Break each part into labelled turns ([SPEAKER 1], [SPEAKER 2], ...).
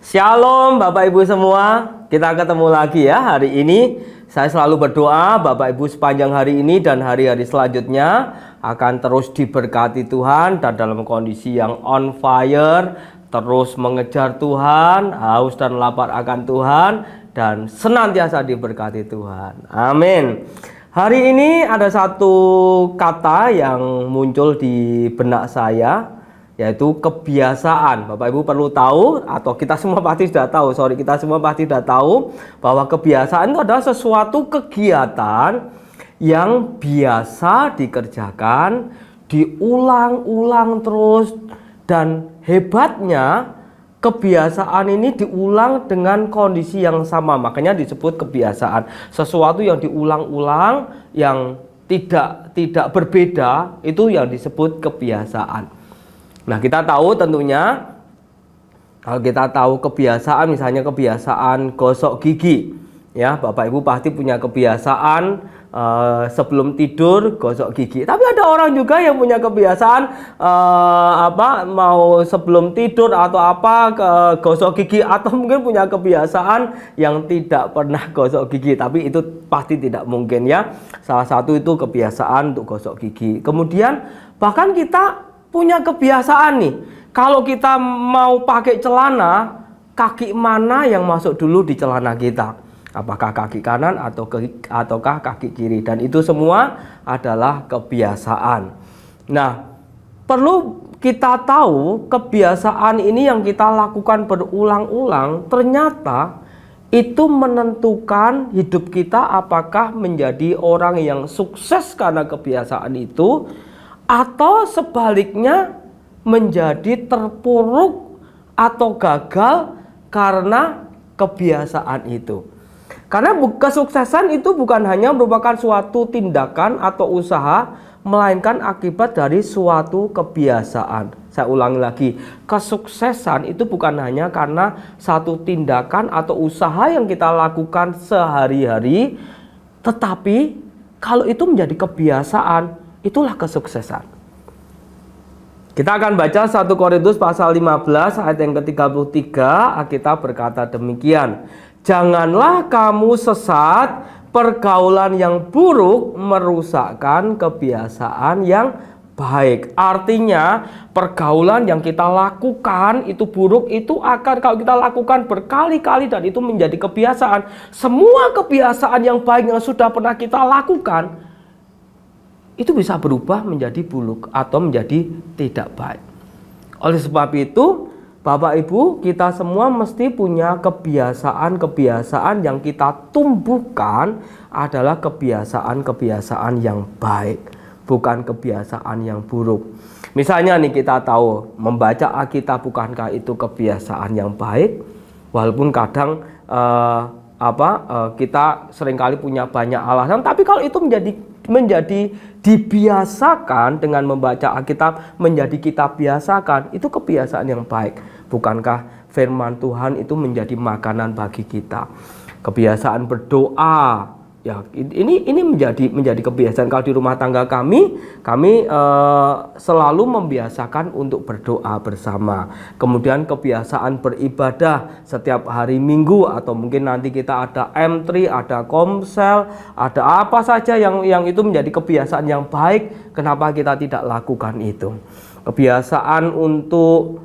[SPEAKER 1] Shalom Bapak Ibu semua, kita ketemu lagi ya hari ini. Saya selalu berdoa Bapak Ibu sepanjang hari ini dan hari-hari selanjutnya akan terus diberkati Tuhan dan dalam kondisi yang on fire, terus mengejar Tuhan, haus dan lapar akan Tuhan, dan senantiasa diberkati Tuhan. Amin. Hari ini ada satu kata yang muncul di benak saya, yaitu kebiasaan. Bapak Ibu perlu tahu, atau kita semua pasti sudah tahu, kita semua pasti sudah tahu bahwa kebiasaan itu adalah sesuatu kegiatan yang biasa dikerjakan, diulang-ulang terus, dan hebatnya kebiasaan ini diulang dengan kondisi yang sama, makanya disebut kebiasaan. Sesuatu yang diulang-ulang, yang tidak berbeda, itu yang disebut kebiasaan. Nah, kita tahu tentunya, kalau kita tahu kebiasaan, misalnya kebiasaan gosok gigi, ya Bapak Ibu pasti punya kebiasaan sebelum tidur gosok gigi. Tapi ada orang juga yang punya kebiasaan mau sebelum tidur atau gosok gigi, atau mungkin punya kebiasaan yang tidak pernah gosok gigi. Tapi itu pasti tidak mungkin ya. Salah satu itu kebiasaan untuk gosok gigi. Kemudian bahkan kita punya kebiasaan nih, kalau kita mau pakai celana, kaki mana yang masuk dulu di celana kita? Apakah kaki kanan ataukah kaki kiri? Dan itu semua adalah kebiasaan. Nah, perlu kita tahu kebiasaan ini yang kita lakukan berulang-ulang, ternyata itu menentukan hidup kita apakah menjadi orang yang sukses karena kebiasaan itu, atau sebaliknya menjadi terpuruk atau gagal karena kebiasaan itu. Karena kesuksesan itu bukan hanya merupakan suatu tindakan atau usaha, melainkan akibat dari suatu kebiasaan. Saya ulangi lagi, kesuksesan itu bukan hanya karena satu tindakan atau usaha yang kita lakukan sehari-hari, tetapi kalau itu menjadi kebiasaan, itulah kesuksesan. Kita akan baca 1 Korintus pasal 15 ayat yang ke-33. Alkitab berkata demikian, janganlah kamu sesat, pergaulan yang buruk merusakkan kebiasaan yang baik. Artinya pergaulan yang kita lakukan itu buruk, itu akan kalau kita lakukan berkali-kali dan itu menjadi kebiasaan. Semua kebiasaan yang baik yang sudah pernah kita lakukan itu bisa berubah menjadi buruk atau menjadi tidak baik. Oleh sebab itu, Bapak Ibu, kita semua mesti punya kebiasaan-kebiasaan yang kita tumbuhkan adalah kebiasaan-kebiasaan yang baik, bukan kebiasaan yang buruk. Misalnya nih, kita tahu membaca Alkitab, bukankah itu kebiasaan yang baik? Walaupun kadang kita seringkali punya banyak alasan, tapi kalau itu menjadi dibiasakan dengan membaca Alkitab, menjadi kita biasakan, itu kebiasaan yang baik. Bukankah firman Tuhan itu menjadi makanan bagi kita? Kebiasaan berdoa, ya ini menjadi kebiasaan. Kalau di rumah tangga kami selalu membiasakan untuk berdoa bersama. Kemudian kebiasaan beribadah setiap hari Minggu, atau mungkin nanti kita ada M3, ada Komsel, ada apa saja yang itu menjadi kebiasaan yang baik. Kenapa kita tidak lakukan itu? Kebiasaan untuk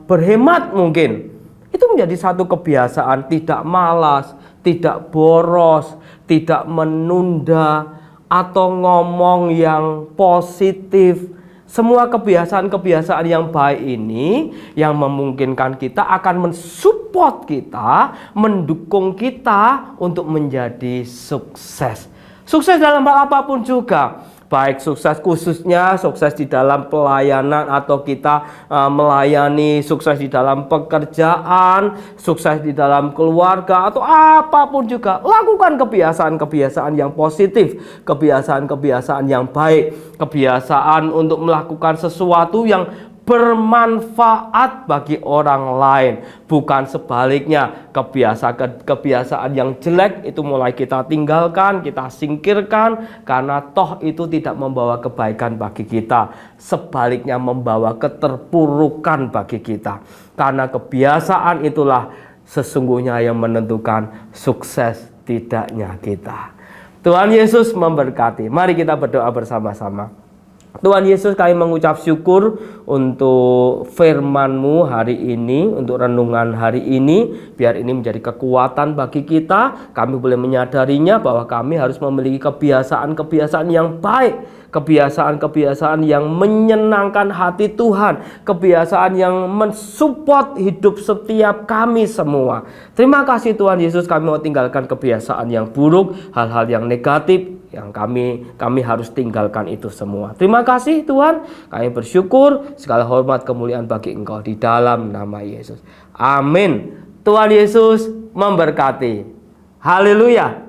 [SPEAKER 1] berhemat mungkin itu menjadi satu kebiasaan, tidak malas, tidak boros, tidak menunda, atau ngomong yang positif. Semua kebiasaan-kebiasaan yang baik ini yang memungkinkan kita akan mensupport kita, mendukung kita untuk menjadi sukses. Sukses dalam hal apapun juga. Baik sukses khususnya, sukses di dalam pelayanan, atau kita melayani, sukses di dalam pekerjaan, sukses di dalam keluarga, atau apapun juga. Lakukan kebiasaan-kebiasaan yang positif, kebiasaan-kebiasaan yang baik, kebiasaan untuk melakukan sesuatu yang bermanfaat bagi orang lain, bukan sebaliknya. Kebiasaan yang jelek itu mulai kita tinggalkan, kita singkirkan, karena toh itu tidak membawa kebaikan bagi kita, sebaliknya membawa keterpurukan bagi kita. Karena kebiasaan itulah sesungguhnya yang menentukan sukses tidaknya kita. Tuhan Yesus memberkati. Mari kita berdoa bersama-sama. Tuhan Yesus, kami mengucap syukur untuk firman-Mu hari ini, untuk renungan hari ini. Biar ini menjadi kekuatan bagi kita. Kami boleh menyadarinya bahwa kami harus memiliki kebiasaan-kebiasaan yang baik, kebiasaan-kebiasaan yang menyenangkan hati Tuhan, kebiasaan yang mensupport hidup setiap kami semua. Terima kasih Tuhan Yesus, kami mau tinggalkan kebiasaan yang buruk, hal-hal yang negatif yang kami harus tinggalkan itu semua. Terima kasih Tuhan, kami bersyukur, segala hormat kemuliaan bagi Engkau di dalam nama Yesus. Amin. Tuhan Yesus memberkati. Haleluya.